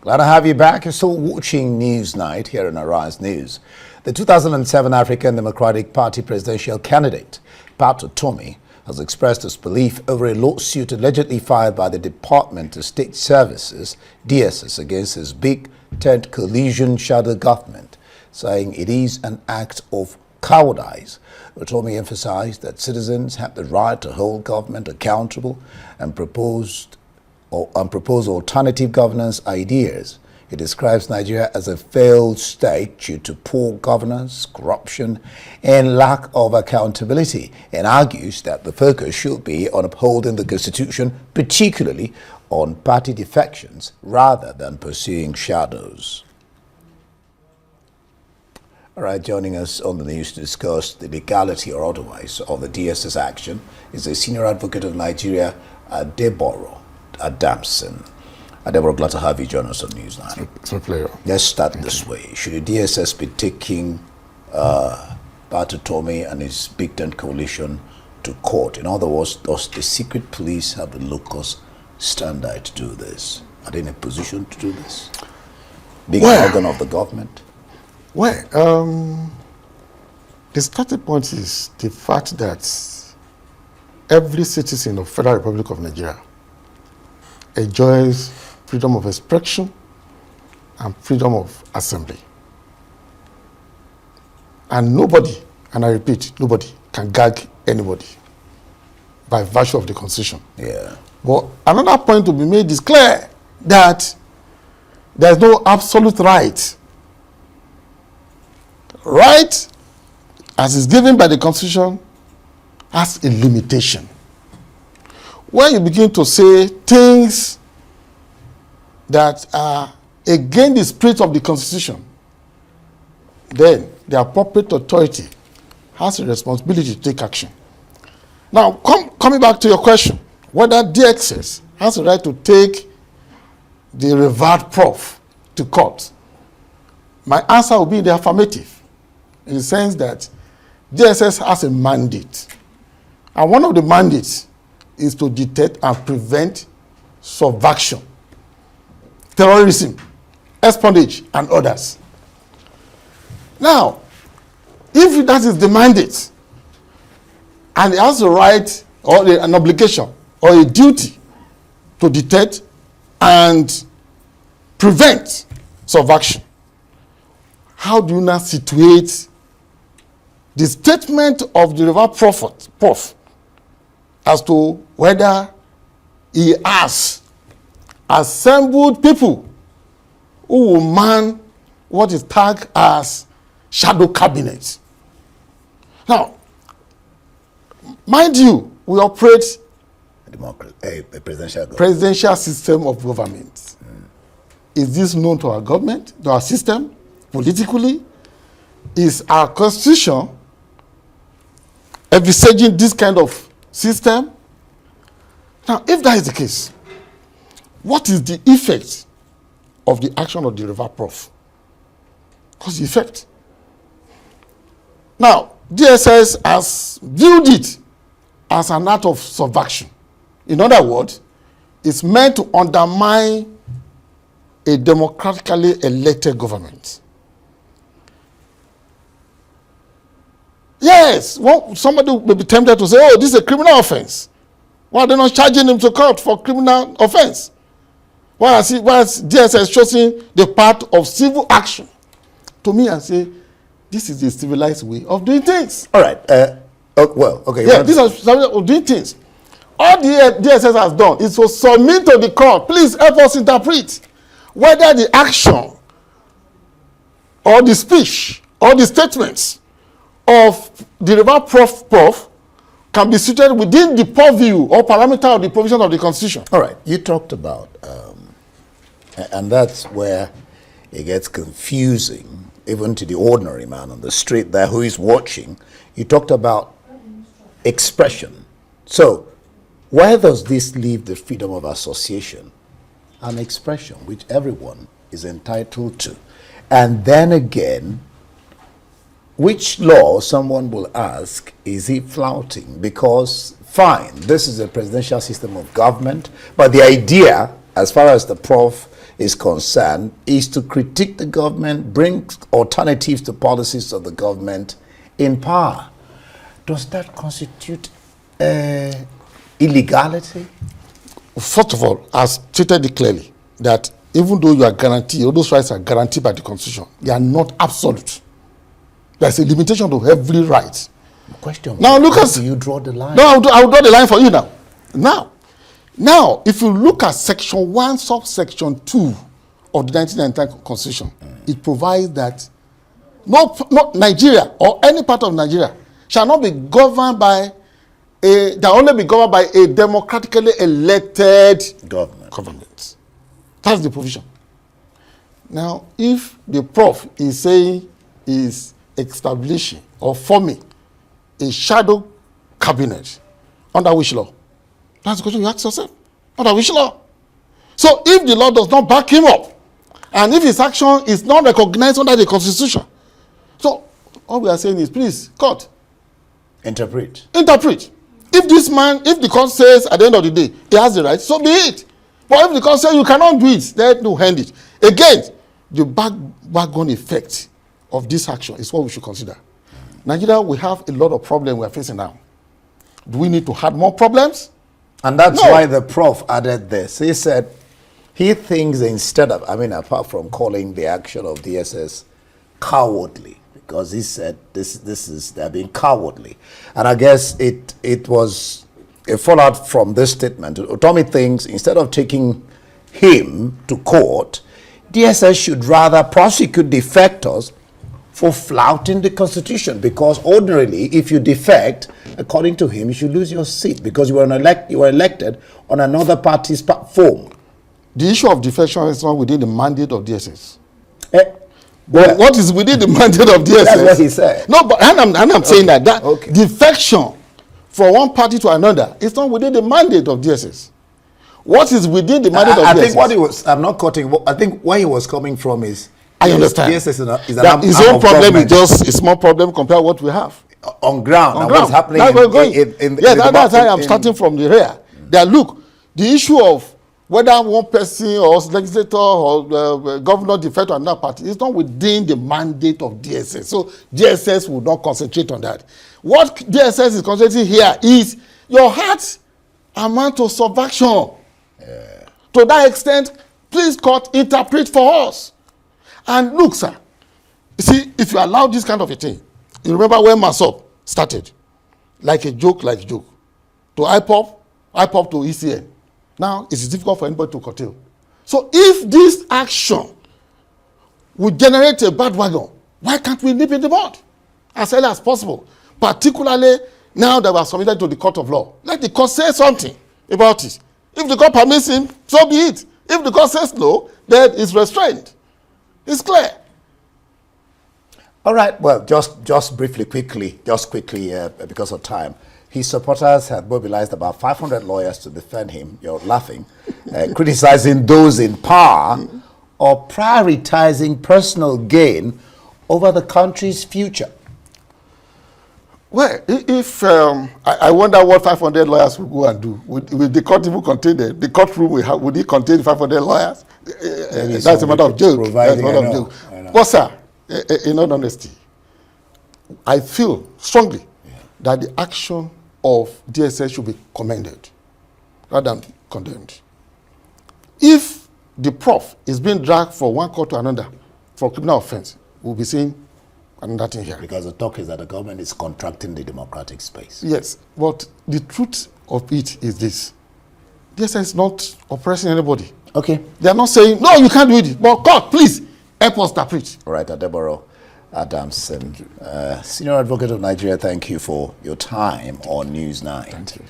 Glad to have you back. You're still watching Newsnight here on Arise News. The 2007 African Democratic Party presidential candidate, Utomi, has expressed his belief over a lawsuit allegedly filed by the Department of State Services, DSS, against his big tent coalition shadow government, saying it is an act of cowardice. Utomi emphasized that citizens have the right to hold government accountable and propose alternative governance ideas. He describes Nigeria as a failed state due to poor governance, corruption, and lack of accountability, and argues that the focus should be on upholding the constitution, particularly on party defections, rather than pursuing shadows. All right, joining us on the news to discuss the legality or otherwise of the DSS action is the senior advocate of Nigeria, Adamson. Deborah, glad to have you join us on Newsnight. It's a pleasure. Let's start this way. Should the DSS be taking Utomi and his big tent coalition to court? In other words, does the secret police have the locus standi to do this? Are they in a position to do this? Being an organ of the government? Well, the starting point is the fact that every citizen of the Federal Republic of Nigeria enjoys freedom of expression and freedom of assembly. And nobody, and I repeat, nobody can gag anybody by virtue of the Constitution. Yeah. But another point to be made is clear that there is no absolute right. Right, as is given by the Constitution, has a limitation. When you begin to say things that are against the spirit of the Constitution, then the appropriate authority has a responsibility to take action. Now, coming back to your question, whether DSS has a right to take the revered prof to court, my answer will be in the affirmative, in the sense that DSS has a mandate. And one of the mandates is to detect and prevent subversion, terrorism, espionage, and others. Now, if that is the mandate, and it has a right or an obligation or a duty to detect and prevent subversion, how do you now situate the statement of the Reverend Prof as to whether he has assembled people who will man what is tagged as shadow cabinet? Now, mind you, we operate a presidential system of government. Is this known to our government, to our system, politically? Is our Constitution envisaging this kind of system? Now, if that is the case, what is the effect of the action of the Reverend Prof? What's the effect? Now, DSS has viewed it as an act of subversion. In other words, it's meant to undermine a democratically elected government. Yes, well, somebody may be tempted to say, oh, this is a criminal offense. Why are they not charging him to court for criminal offense? Why has DSS chosen the path of civil action? To me, I say, this is the civilized way of doing things. All right. Okay. Yeah, this is the way of doing things. All the DSS has done is to submit to the court. Please help us interpret whether the action or the speech or the statements of the Reverend Prof can be situated within the purview or parameter of the provision of the Constitution. All right. You talked about, and that's where it gets confusing, even to the ordinary man on the street there who is watching. You talked about expression. So, where does this leave the freedom of association and expression, which everyone is entitled to? And then again, which law, someone will ask, is he flouting? Because, fine, this is a presidential system of government, but the idea, as far as the prof is concerned is to critique the government, bring alternatives to policies of the government in power. Does that constitute illegality? First of all, as stated it clearly, that even though you are guaranteed, all those rights are guaranteed by the Constitution, they are not absolute. There's a limitation to every right. Question. Now look at. Do you draw the line? No, I'll draw the line for you now. Now, if you look at Section 1, subsection 2 of the 1999 Constitution, it provides that not Nigeria or any part of Nigeria shall not be governed by only be governed by a democratically elected government. That's the provision. Now, if the prof is saying is establishing or forming a shadow cabinet, under which law? That's the question you ask yourself. Under which law? So if the law does not back him up, and if his action is not recognized under the Constitution, so all we are saying is, please, court, interpret. If this man, if the court says at the end of the day he has the right, so be it. But if the court says you cannot do it, then no, hand it. Again, the background effect of this action is what we should consider. Nigeria, we have a lot of problems we are facing now. Do we need to add more problems? And that's why the prof added this. He said he thinks instead of, apart from calling the action of DSS cowardly, because he said they're being cowardly. And I guess it was a fallout from this statement. Utomi thinks instead of taking him to court, DSS should rather prosecute defectors for flouting the Constitution, because ordinarily, if you defect, according to him, you should lose your seat because you were elected on another party's platform. The issue of defection is not within the mandate of DSS. What is within the mandate of DSS? That's what he said. No, but I'm saying that defection from one party to another is not within the mandate of DSS. What is within the mandate of DSS? I think what he was, I'm not quoting, I think where he was coming from is, I understand. DSS is his own problem is just a small problem compared to what we have. On ground. And what's happening that's why I'm starting from the rear. That look, the issue of whether one person or legislator or governor defect to another party is not within the mandate of DSS. So DSS will not concentrate on that. What DSS is concentrating here is your heart amount to subversion. To that extent, please court interpret for us. And look, sir, you see, if you allow this kind of a thing, you remember when Masop started, like a joke, to IPOP to ECN. Now, it's difficult for anybody to curtail. So if this action would generate a bad wagon, why can't we nip in the bud as early as possible? Particularly now that we are submitted to the court of law. Let the court say something about it. If the court permits him, so be it. If the court says no, then it's restrained. It's clear. All right. Well, just quickly, because of time. His supporters had mobilized about 500 lawyers to defend him. You're laughing. Criticizing those in power or prioritizing personal gain over the country's future. Well, if I wonder what 500 lawyers will go and do. Would the court even contain the courtroom? Would it contain 500 lawyers? That's a matter of joke. But sir, in all honesty, I feel strongly that the action of DSS should be commended rather than condemned. If the prof is being dragged from one court to another for criminal offense, we'll be seeing another thing here. Because the talk is that the government is contracting the democratic space. Yes, but the truth of it is this. DSS is not oppressing anybody. Okay. They are not saying, no, you can't do it. But God, please, help us interpret. All right, Adeboro Adamson, Senior Advocate of Nigeria, thank you for your time on News 9. Thank you.